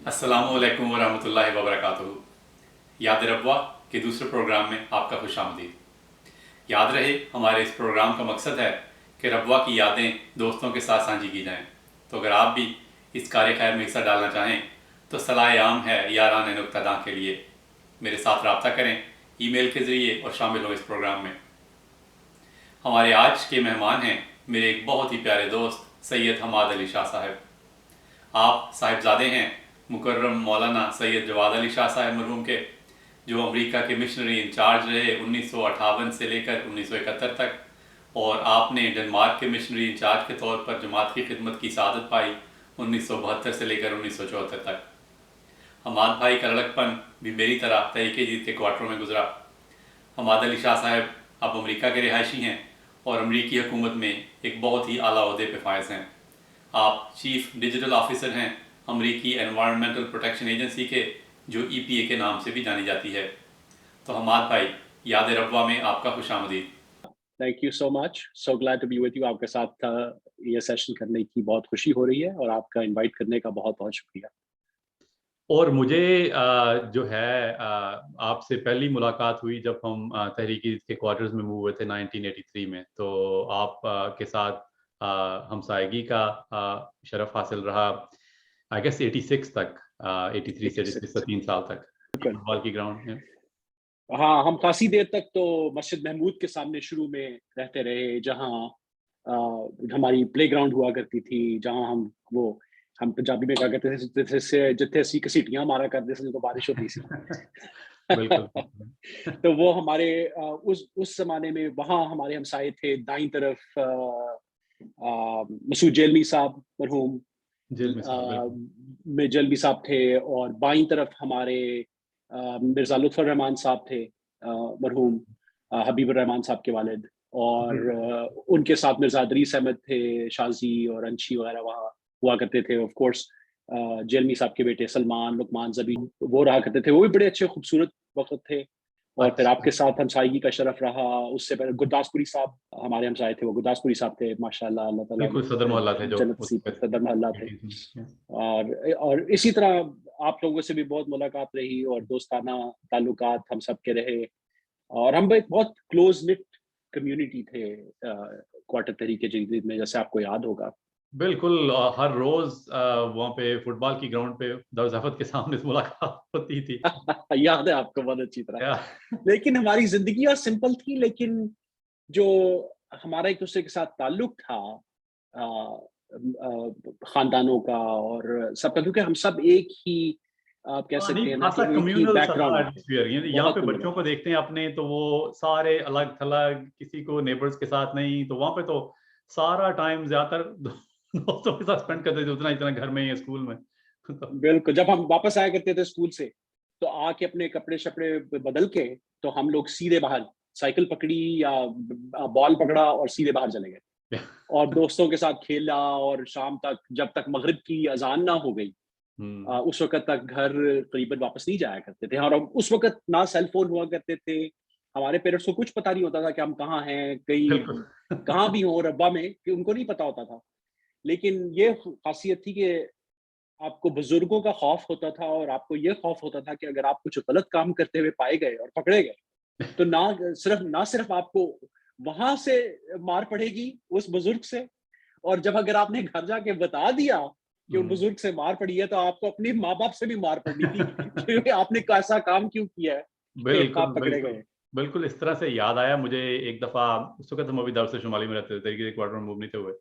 अस्सलामुअलैकुम वरहमतुल्लाहि वबरकातुहू। याद रब्वा के दूसरे प्रोग्राम में आपका खुशामदीद। याद रहे, हमारे इस प्रोग्राम का मकसद है कि रब्वा की यादें दोस्तों के साथ साझी की जाएं। तो अगर आप भी इस कार्य खैर में हिस्सा डालना चाहें तो सलाह आम है यारान नुक्तादां के लिए मेरे साथ रब्ता करें ईमेल के ज़रिए और शामिल हो इस प्रोग्राम में। हमारे आज के मेहमान हैं मेरे एक बहुत ही प्यारे दोस्त सैयद हमाद अली शाह साहब। आप साहिबजादे हैं मुकर्रम मौलाना सैयद जवाद अली शाह साहब मरहूम के, जो अमेरिका के मिशनरी इंचार्ज रहे 1958 से लेकर 1971 तक, और आपने डेनमार्क के मिशनरी इंचार्ज के तौर पर जमात की खिदमत की सआदत पाई 1972 से लेकर 1974 तक। हमाद भाई का लड़कपन भी मेरी तरह तहरीक जीत के क्वार्टरों में गुजरा। हमाद अली शाह साहब अब अमेरिका के रिहायशी हैं और अमरीकी हुकूमत में एक बहुत ही आला ओहदे पे फायज हैं। आप चीफ डिजिटल ऑफिसर हैं अमरीकी एनवायरमेंटल प्रोटेक्शन एजेंसी के, जो EPA के नाम से भी जानी जाती है। तो हमाद भाई, याद रब्वा में आपका खुशामदीद। Thank you so much, so glad to be with you. आपके साथ ये सेशन करने की बहुत खुशी हो रही है और आपका इनवाइट करने का बहुत बहुत शुक्रिया। और मुझे जो है आपसे पहली मुलाकात हुई जब हम तहरीकी के क्वार्टर्स में मूव हुए थे 1983 में। तो आप के साथ हमसायगी का शरफ हासिल रहा आई गेस 86 तक, 83 से 86 से 3 साल तक फुटबॉल की ग्राउंड में। हाँ, हम काफी देर तक तो मस्जिद महमूद के सामने शुरू में रहते रहे, जहाँ हमारी प्लेग्राउंड हुआ करती थी, जहाँ हम पंजाबी में क्या कहते थे, जिथे असी घसीटियां मारा करते थे तो बारिश होती सी। बिल्कुल। तो वो हमारे उस जमाने में वहाँ हमारे हमसाये थे। दाईं तरफ मसूद जेलमी साहब मरहूम जेल में साहब, बिल्कुल। में जेलमी साहब थे, और बाईं तरफ हमारे मिर्जा लुत्फर रहमान साहब थे, मरहूम हबीबुर रहमान साहब के वालिद, और उनके साथ मिर्जा अदरीस अहमद थे, शाजी और अंशी वगैरह वहाँ हुआ करते थे। ऑफ कोर्स जेलमी साहब के बेटे सलमान, लुकमान, जबीन वो रहा करते थे। वो भी बड़े अच्छे खूबसूरत वक्त थे। और फिर आपके अच्छा, साथ हमसायगी का शरफ रहा। उससे पहले गुरदासपुरी साहब हमारे हमसाये थे, वो गुरदासपुरी साहब थे, माशाल्लाह, अल्लाह ताला बिल्कुल सदर मोहल्ला थे जो जन्नत उस नसीब करे, वक्त। सदर मोहल्ला थे। और इसी तरह आप लोगों से भी बहुत मुलाकात रही और दोस्ताना ताल्लुकात हम सब के रहे। और हम एक बहुत क्लोज निट कम्युनिटी थे क्वार्टर तहरीक जदीद में, जैसे आपको याद होगा। बिल्कुल। हर रोज वहाँ पे फुटबॉल की ग्राउंड पे दरज़ाफत के सामने से मुलाकात होती थी। याद है आपको बहुत अच्छी तरह। या लेकिन हमारी जिंदगी सिंपल थी, लेकिन जो हमारा एक दूसरे के साथ ताल्लुक था खानदानों का और सबका, क्योंकि हम सब एक ही, आप कह हाँ, नहीं, सकते हैं ना कि खासा एक ही कम्युनल सा था बैकग्राउंड के, एटमॉस्फेयर। ये यहाँ बहुत पे कम्युनल। बच्चों को देखते हैं अपने, तो वो सारे अलग थलग, किसी को नेबर्स के साथ नहीं। तो वहाँ पे तो सारा टाइम ज्यादातर दोस्तों के साथ स्पेंड करते थे, उतना इतना घर में या स्कूल में। तो बिल्कुल, जब हम वापस आया करते थे स्कूल से, तो आके अपने कपड़े शपड़े बदल के, तो हम लोग सीधे बाहर साइकिल पकड़ी या बॉल पकड़ा और सीधे बाहर चले गए, और दोस्तों के साथ खेला। और शाम तक, जब तक मगरिब की अजान ना हो गई, हम्म, उस वक्त तक घर करीबन वापस नहीं जाया करते थे। और उस वक्त ना सेल फोन हुआ करते थे, हमारे पेरेंट्स को कुछ पता नहीं होता था कि हम कहाँ हैं, बिल्कुल। कहीं कहाँ भी हो रब्बा में, कि उनको नहीं पता होता था। लेकिन ये खासियत थी कि आपको बुजुर्गों का खौफ होता था, और आपको ये खौफ होता था कि अगर आप कुछ गलत काम करते हुए पाए गए और पकड़े गए, तो ना सिर्फ आपको वहां से मार पड़ेगी उस बुजुर्ग से, और जब अगर आपने घर जाके बता दिया कि उन हम्म, बुजुर्ग से मार पड़ी है, तो आपको अपने माँ बाप से भी मार पड़नी थी क्योंकि आपने ऐसा काम क्यों किया है कि बिल्कुल, आप पकड़े बिल्कुल। गए। बिल्कुल, इस तरह से याद आया मुझे एक दफा। उस वक्त हम अभी दारुल शुमाली में रहते थे, तरीके से क्वार्टर में मूव नहीं थे हुए।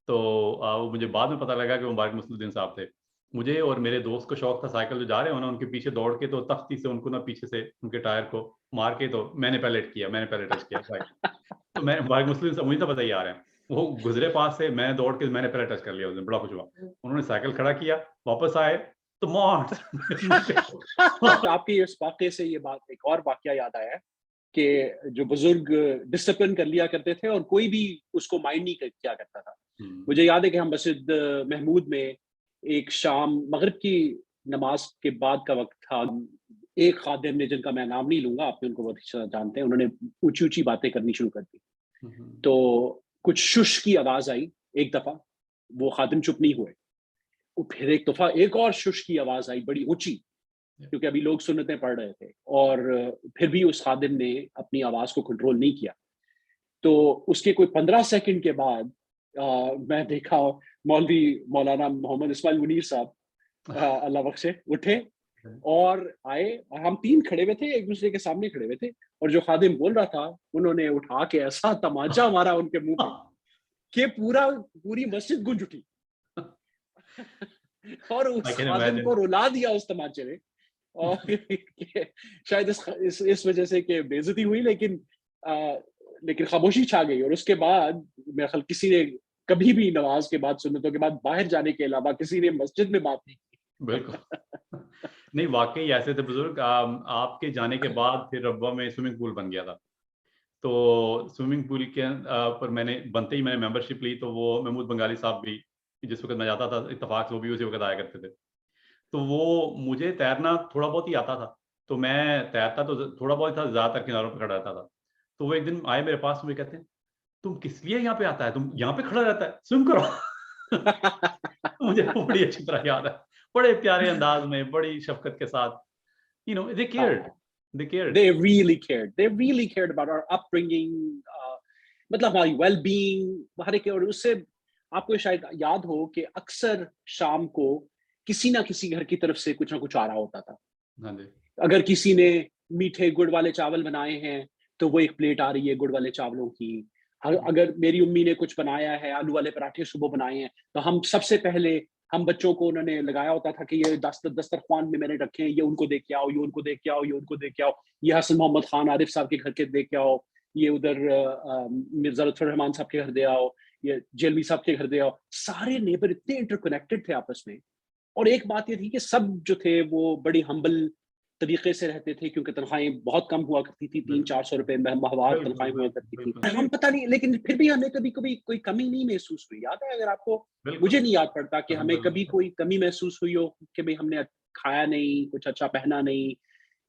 तो वो मुझे बाद में पता लगा कि वो मुबारक मुस्लिउद्दीन साहब थे। मुझे और मेरे दोस्त को शौक था साइकिल जो जा रहे हो ना उनके पीछे दौड़ के, तो तख्ती से उनको ना पीछे से उनके टायर को मार के, तो मैंने पहले टच किया साइकिल। तो मैं मुबारक मुस्लिम से मुझे तो पता ही आ रहे हैं, वो गुजरे पास से, मैं दौड़ के मैंने पहले टच कर लिया। उस दिन बड़ा खुश हुआ। उन्होंने साइकिल खड़ा किया, वापस आए तो मार मुझे। आपके इस वाक्य से ये बात, एक और वाक्य याद आया है कि जो बुजुर्ग डिसिप्लिन कर लिया करते थे और कोई भी उसको माइंड नहीं किया करता था। हम्म, मुझे याद है कि हम मस्जिद महमूद में एक शाम मगरिब की नमाज के बाद का वक्त था। एक खादिम ने, जिनका मैं नाम नहीं लूंगा, आपने उनको बहुत अच्छा जानते हैं, उन्होंने ऊंची ऊंची बातें करनी शुरू कर दी। हम्म, तो कुछ शुश की आवाज आई एक दफा, वो खादिम चुप नहीं हुए। फिर एक दफा एक और शुश की आवाज आई बड़ी ऊंची, क्योंकि अभी लोग सुन्नतें पढ़ रहे थे, और फिर भी उस खादिम ने अपनी आवाज को कंट्रोल नहीं किया। तो उसके कोई 15 सेकंड के बाद मैं देखा मौलवी मौलाना मोहम्मद इस्माइल मुनीर साहब, अल्लाह बख्शे, उठे और आए, और हम 3 खड़े हुए थे, एक दूसरे के सामने खड़े हुए थे, और जो खादिम बोल रहा था उन्होंने उठा के ऐसा तमाचा मारा उनके मुंह पे कि पूरी मस्जिद गूंज उठी और उस खादिम को रुला दिया उस तमाचे ने। और शायद इस वजह से कि बेइज्जती हुई, लेकिन खामोशी छा गई। और उसके बाद मेरे ख्याल किसी ने कभी भी नमाज के बाद, सुन्नतों के बाद बाहर जाने के अलावा किसी ने मस्जिद में बात नहीं की। बिल्कुल। नहीं, वाकई ऐसे थे बुजुर्ग। आपके जाने के बाद फिर रब्वा में स्विमिंग पूल बन गया था। तो स्विमिंग पूल के पर बनते ही मैंने मेंबरशिप ली। तो वो महमूद बंगाली साहब भी, जिस वक्त मैं जाता था इत्तेफाक से, वो भी उसी वक्त आया करते थे। तो वो, मुझे तैरना थोड़ा बहुत ही आता था, तो मैं तैरता तो थोड़ा बहुत था, ज्यादातर किनारों पर खड़ा रहता था। तो वो एक दिन आए मेरे पास, मुझे कहते हैं, तुम किस लिए यहाँ पे आता है, तुम यहाँ पे खड़ा रहता है, स्विम करो। मुझे वो बड़ी अच्छी तरह याद है, बड़े प्यारे अंदाज में, बड़ी शफकत के साथ, they cared, they cared. They really cared. They really cared about our upbringing, मतलब हमारी well-being, हर एक। और उससे आपको शायद याद हो कि अक्सर शाम को किसी ना किसी घर की तरफ से कुछ ना कुछ आ रहा होता था। हाँ जी। अगर किसी ने मीठे गुड़ वाले चावल बनाए हैं, तो वो एक प्लेट आ रही है गुड़ वाले चावलों की। अगर मेरी उम्मी ने कुछ बनाया है, आलू वाले पराठे सुबह बनाए हैं, तो हम सबसे पहले, हम बच्चों को उन्होंने लगाया होता था कि ये दस्तरख्वान में मैंने रखे हैं, ये उनको देख के आओ, ये उनको देख के आओ, ये उनको देख के आओ, ये हसन मोहम्मद खान आरिफ साहब के घर के देख के आओ, ये उधर मिर्जा लुत्फुर रहमान साहब के घर दे आओ, ये जेलवी साहब के घर दे आओ। सारे नेबर इतने इंटरकनेक्टेड थे आपस में। और एक बात ये थी कि सब जो थे वो बड़ी हम्बल तरीके से रहते थे, क्योंकि तनख्वाहें बहुत कम हुआ करती थी, 300-400 रुपए माहवार तनख्वाहें हुआ करती थी। हम पता नहीं, लेकिन फिर भी हमें कभी कभी कोई कमी नहीं महसूस हुई। याद है अगर आपको? मुझे नहीं याद पड़ता कि हमें कभी कोई कमी महसूस हुई हो कि भाई हमने खाया नहीं, कुछ अच्छा पहना नहीं।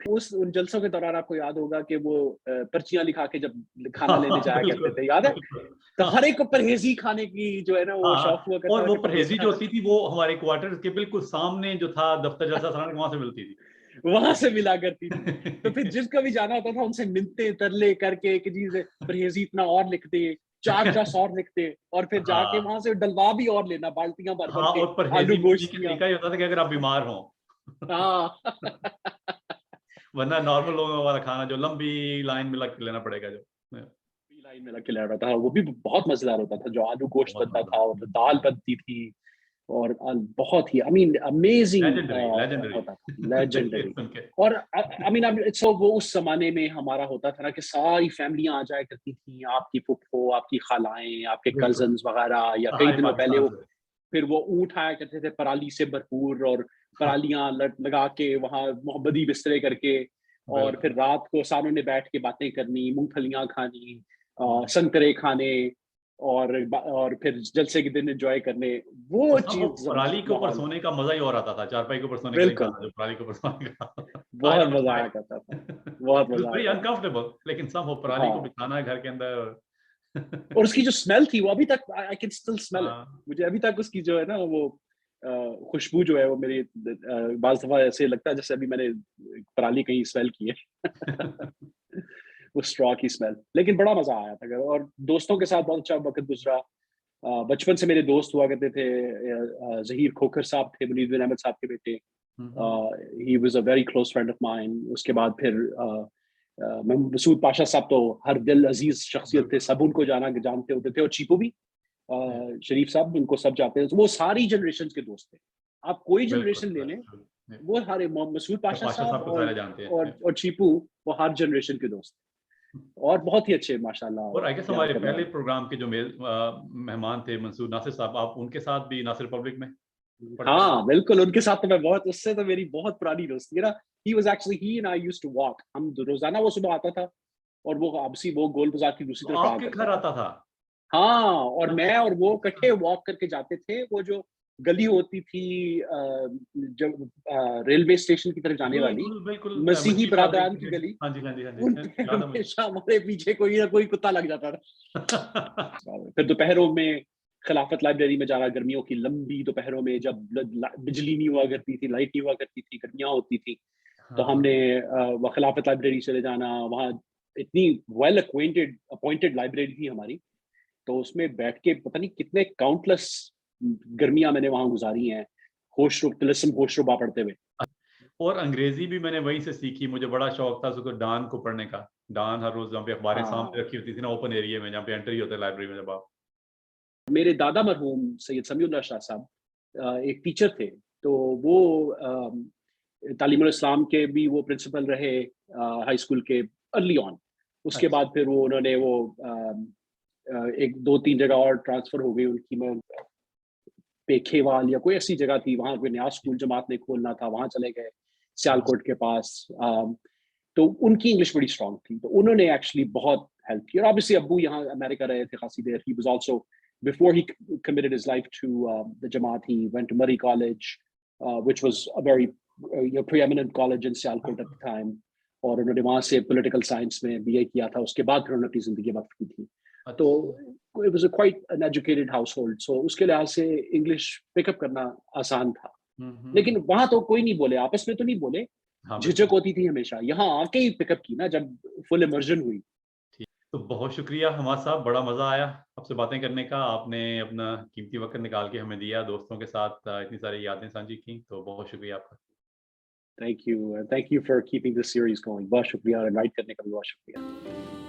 उन जलसों के दौरान आपको याद होगा कि वो पर्चियां लिखा के जब खाना लेने जाया करते थे, याद है? तो हर एक को परहेजी खाने की जो है ना वो शौक हुआ करता था। और वो परहेजी जो होती थी वो हमारे क्वार्टर के बिल्कुल सामने जो था दफ्तर जलसा सालाना, वहां से मिलती थी, वहां से मिला करती थी। तो फिर जिसका भी जाना होता था उनसे मिलते तरले करके कि जी परहेजी इतना और लिख दे, 4 ग्लास और लिख दे, और फिर जाके वहां से डलवा भी और लेना, बाल्टियां भर भर के और परहेजी आलू गोश्त की। तरीका ही होता था कि अगर आप बीमार हो, वरना नॉर्मल लोगों वाला खाना जो लंबी लाइन में लग के लेना पड़ेगा, जो लाइन में लग के लेना था, वो भी बहुत मजेदार होता था, जो आलू गोश्त बनता था और दाल बनती थी, और बहुत ही अमेजिंग होता था, लेजेंडरी। और सो वो उस जमाने में हमारा होता था ना कि सारी फैमिलियां आ जाया करती थी, आपकी फुफ्फो, आपकी खालाएं, आपके कजन्स वगैरह, या कई दिनों पहले वो फिर वो ऊँट आया करते थे पराली से भरपूर, और परालियां लगा के वहां मोहब्बती बिस्तरे करके, और फिर रात को सारों ने बैठ के बातें करनी, मूंगफलियां खानी, संतरे खाने, और फिर जलसे के दिन एंजॉय करने। वो चीज, पराली के ऊपर सोने का मजा ही और आता था, चारपाई के ऊपर सोने का नहीं था, जो पराली के ऊपर सोने का बहुत मजा आया करता था, बहुत मजा वेरी अनकंफर्टेबल, लेकिन सब हो पराली को बिछाना है घर के अंदर। और उसकी जो स्मेल थी वो अभी तक I can still smell it. मुझे अभी तक उसकी जो है ना वो खुशबू जो है वो मेरी बाज़ दफा ऐसे लगता है जैसे अभी मैंने पराली कहीं स्मेल की है। वो स्ट्रॉ की स्मेल, लेकिन बड़ा मजा आया था। और दोस्तों के साथ बहुत अच्छा वक्त गुजरा। बचपन से मेरे दोस्त हुआ करते थे, जहीर खोखर साहब थे, मुनीर बिन अहमद साहब के बेटे, he was a very close friend of mine. उसके बाद फिर मसूद पाशा साहब तो हर दिल अजीज शख्सियत थे, सब उनको जानते होते थे, और चीपू भी, शरीफ साहब, उनको सब जानते थे। वो सारी जनरेशन के दोस्त थे, आप कोई जनरेशन ले लें, वो हर मसूद पाशा साहब और चीपू, वो हर जनरेशन के दोस्त, और बहुत ही अच्छे माशाल्लाह। और आई गेस हमारे पहले प्रोग्राम के जो मेहमान थे मंसूर नासिर साहब, आप उनके साथ भी नासिर पब्लिक में? हाँ बिल्कुल, उनके साथ तो मैं बहुत, उससे तो मेरी बहुत पुरानी दोस्ती है ना। he and I used to walk, हम रोजाना वो सुबह आता था, और वो आपसी वो गोल बाजार की दूसरी तरफ आपके घर आता था। हाँ, और मैं और वो इकट्ठे वॉक करके जाते थे। वो जो गली होती थी जब रेलवे स्टेशन की तरफ जाने वाली, मसीही बरादरान की गली, हमेशा हमारे पीछे कोई ना कोई कुत्ता लग जाता था। फिर दोपहरों में खिलाफत लाइब्रेरी में जाना गर्मियों की लंबी दोपहरों में, जब बिजली नहीं हुआ करती थी, लाइट नहीं हुआ करती थी, गर्मियाँ होती थी, तो हाँ, हमने वह खिलाफत लाइब्रेरी चले जाना। वहाँ इतनी वेल अक्वेंटेड अपॉइंटेड लाइब्रेरी थी हमारी, तो उसमें बैठ के पता नहीं कितने काउंटलेस गर्मियाँ मैंने वहाँ गुजारी हैं, तिलिस्म होश रुबा पढ़ते हुए। और अंग्रेजी भी मैंने वहीं से सीखी। मुझे बड़ा शौक था सुबह डॉन को पढ़ने का। डॉन हर रोज़ जहाँ पे अखबारें हाँ, सामने रखी होती थी ना ओपन एरिया में, जहाँ पे एंट्री होता है लाइब्रेरी में जब आप। मेरे दादा मरहूम सैयद समीउल्लाह शाह साहब एक टीचर थे, तो वो तालीमुल इस्लाम के भी वो प्रिंसिपल रहे हाई स्कूल के अर्ली ऑन। उसके अच्छा, बाद फिर वो उन्होंने वो एक 2-3 जगह और ट्रांसफ़र हो गई उनकी। मैं पेखेवाल या कोई ऐसी जगह थी, वहाँ कोई नया स्कूल जमात ने खोलना था, वहाँ चले गए, हाँ, सियालकोट के पास। तो उनकी इंग्लिश बड़ी स्ट्रॉन्ग थी, तो उन्होंने एक्चुअली बहुत हेल्प की। और ऑब्वियसली अब्बू यहाँ अमेरिका रहे थे खासी देर। He was also before he committed his life to the Jamaat, he went to Murray College, which was a very preeminent college in Sialkot at the time. और उन्होंने वहाँ से पॉलिटिकल साइंस में बीए किया था। उसके बाद फिर उन्होंने अपनी ज़िंदगी वक़्फ़ की थी। तो अच्छा। it was a quite an educated household, so उसके लिहाज से इंग्लिश पिकअप करना आसान था। हुँ, हुँ। लेकिन वहाँ तो कोई नहीं बोले, आपस में तो नहीं बोले, हाँ, झिझक बिल्कुल। होती थी हमेशा। यहाँ आके ही पिकअप की ना, जब फुल इमर्जन हुई। ठीक। तो बहुत शुक्रिया हमाद साहब, बड़ा मज़ा आया आपसे बातें करने का। आपने अपना कीमती वक़्त निकाल के हमें दिया, दोस्तों के साथ इतनी सारी यादें साझी की, तो बहुत शुक्रिया आपका। Thank you for keeping this series going. बहुत शुक्रिया, इनवाइट करने का भी बहुत शुक्रिया।